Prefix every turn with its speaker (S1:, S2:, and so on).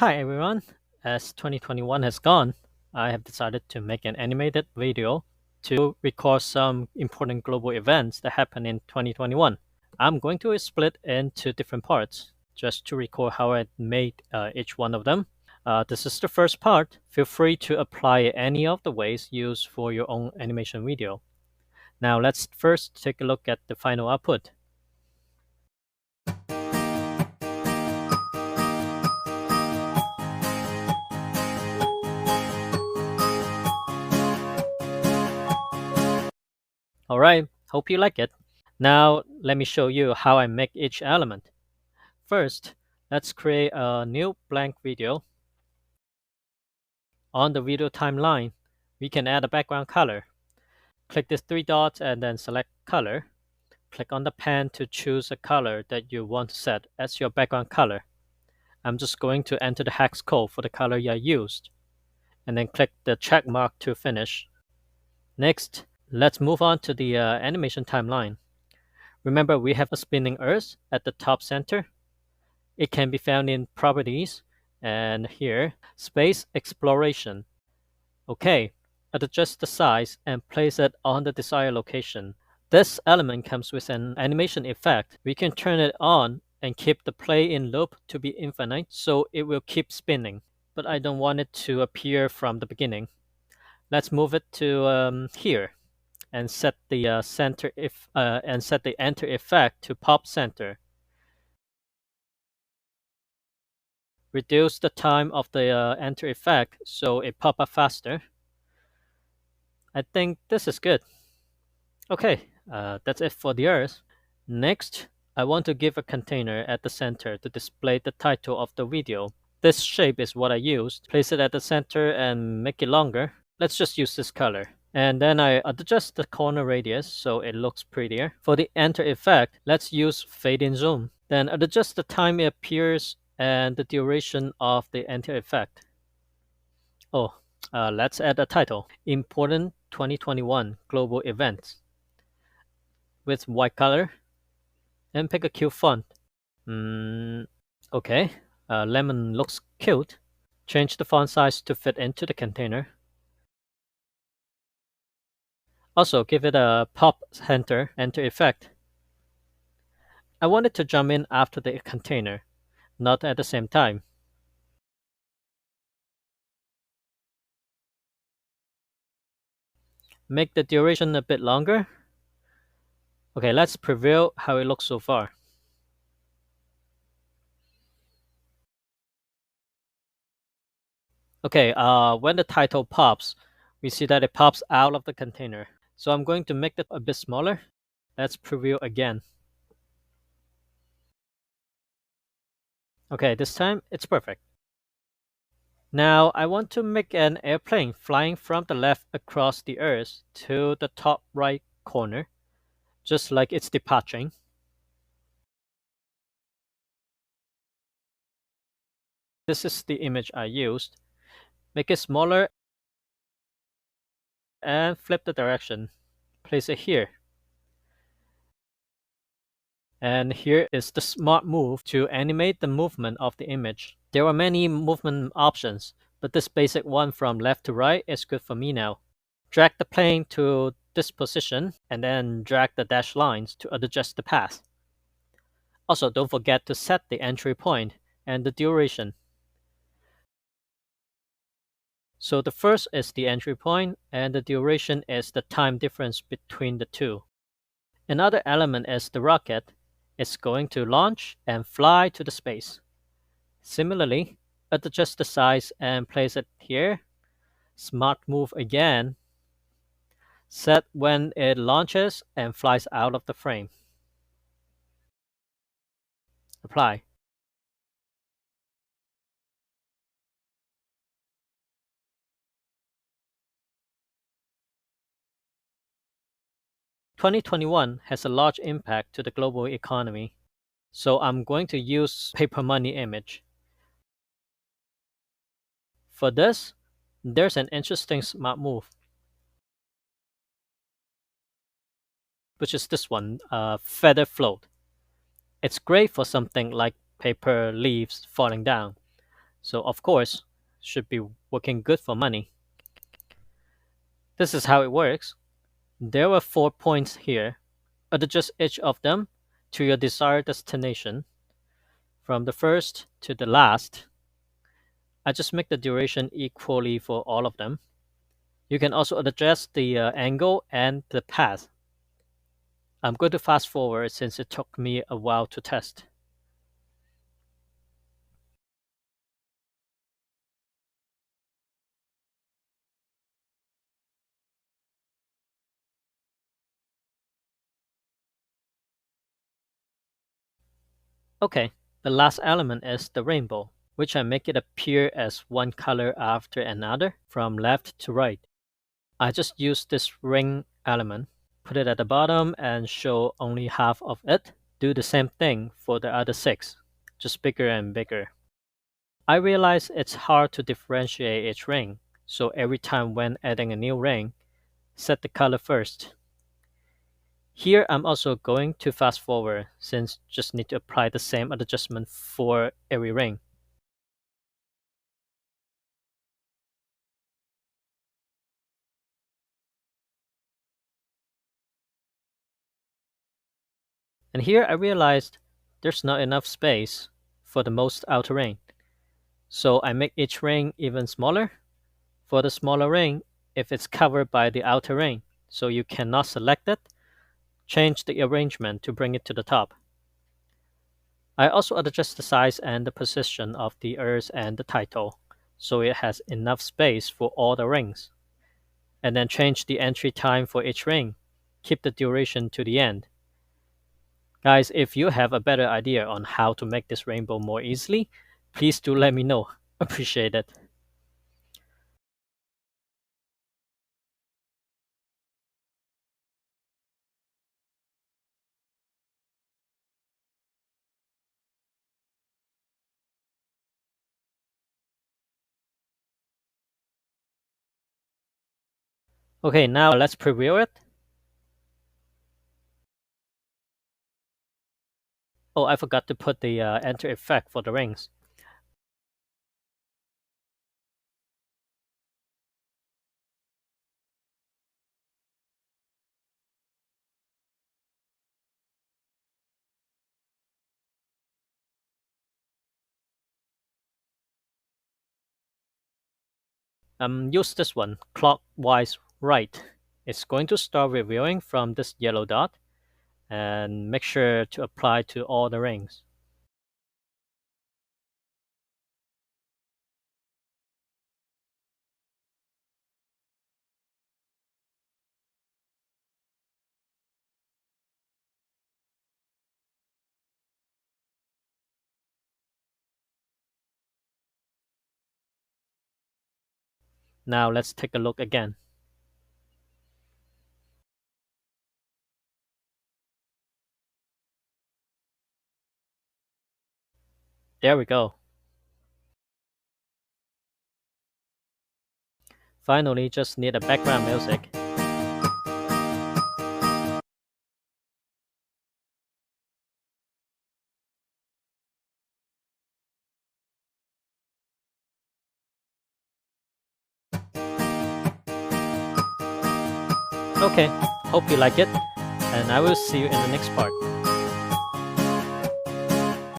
S1: Hi everyone, as 2021 has gone, I have decided to make an animated video to record some important global events that happened in 2021. I'm going to split into different parts just to record how I made each one of them. This is the first part. Feel free to apply any of the ways used for your own animation video. Now let's first take a look at the final output. Alright, hope you like it. Now let me show you how I make each element. First, let's create a new blank video. On the video timeline, we can add a background color. Click the three dots and then select color. Click on the pen to choose a color that you want to set as your background color. I'm just going to enter the hex code for the color I used, and then click the check mark to finish. Next, let's move on to the animation timeline. Remember, we have a spinning earth at the top center. It can be found in Properties, and here, Space Exploration. Okay, adjust the size and place it on the desired location. This element comes with an animation effect. We can turn it on and keep the play in loop to be infinite, so it will keep spinning. But I don't want it to appear from the beginning. Let's move it to here and set the set the enter effect to pop center. Reduce the time of the enter effect so it pop up faster. I think this is good. Okay, that's it for the earth. Next, I want to give a container at the center to display the title of the video. This shape is what I used. Place it at the center and make it longer. Let's just use this color. And then I adjust the corner radius so it looks prettier. For the enter effect, let's use fade in zoom. Then adjust the time it appears and the duration of the enter effect. Oh, let's add a title. Important 2021 Global Events. With white color. And pick a cute font. Okay, lemon looks cute. Change the font size to fit into the container. Also, give it a pop enter effect. I want it to jump in after the container, not at the same time. Make the duration a bit longer. Okay, let's preview how it looks so far. Okay, when the title pops, we see that it pops out of the container. So I'm going to make it a bit smaller. Let's preview again. Okay, this time it's perfect. Now I want to make an airplane flying from the left across the earth to the top right corner, just like it's departing. This is the image I used. Make it smaller and flip the direction. Place it here. And here is the smart move to animate the movement of the image. There are many movement options, but this basic one from left to right is good for me now. Drag the plane to this position and then drag the dashed lines to adjust the path. Also, don't forget to set the entry point and the duration. So the first is the entry point and the duration is the time difference between the two. Another element is the rocket. It's going to launch and fly to the space. Similarly, adjust the size and place it here. Smart move again. Set when it launches and flies out of the frame. Apply. "2021 has a large impact to the global economy, so I'm going to use paper money image. For this, there's an interesting smart move, which is this one, feather float. It's great for something like paper leaves falling down. So of course, should be working good for money. This is how it works. There were 4 points here. Adjust each of them to your desired destination. From the first to the last, I just make the duration equally for all of them. You can also adjust the angle and the path. I'm going to fast forward since it took me a while to test. Okay, the last element is the rainbow, which I make it appear as one color after another from left to right. I just use this ring element, put it at the bottom and show only half of it. Do the same thing for the other 6, just bigger and bigger. I realize it's hard to differentiate each ring, so every time when adding a new ring, set the color first. Here I'm also going to fast forward since just need to apply the same adjustment for every ring. And here I realized there's not enough space for the most outer ring. So I make each ring even smaller. For the smaller ring, if it's covered by the outer ring, so you cannot select it, change the arrangement to bring it to the top. I also adjust the size and the position of the earth and the title, so it has enough space for all the rings. And then change the entry time for each ring. Keep the duration to the end. Guys, if you have a better idea on how to make this rainbow more easily, please do let me know. Appreciate it. Okay, now let's preview it. Oh, I forgot to put the enter effect for the rings. Use this one, clockwise right. It's going to start reviewing from this yellow dot and make sure to apply to all the rings. Now let's take a look again. There we go. Finally, just need a background music. Okay, hope you like it, and I will see you in the next part.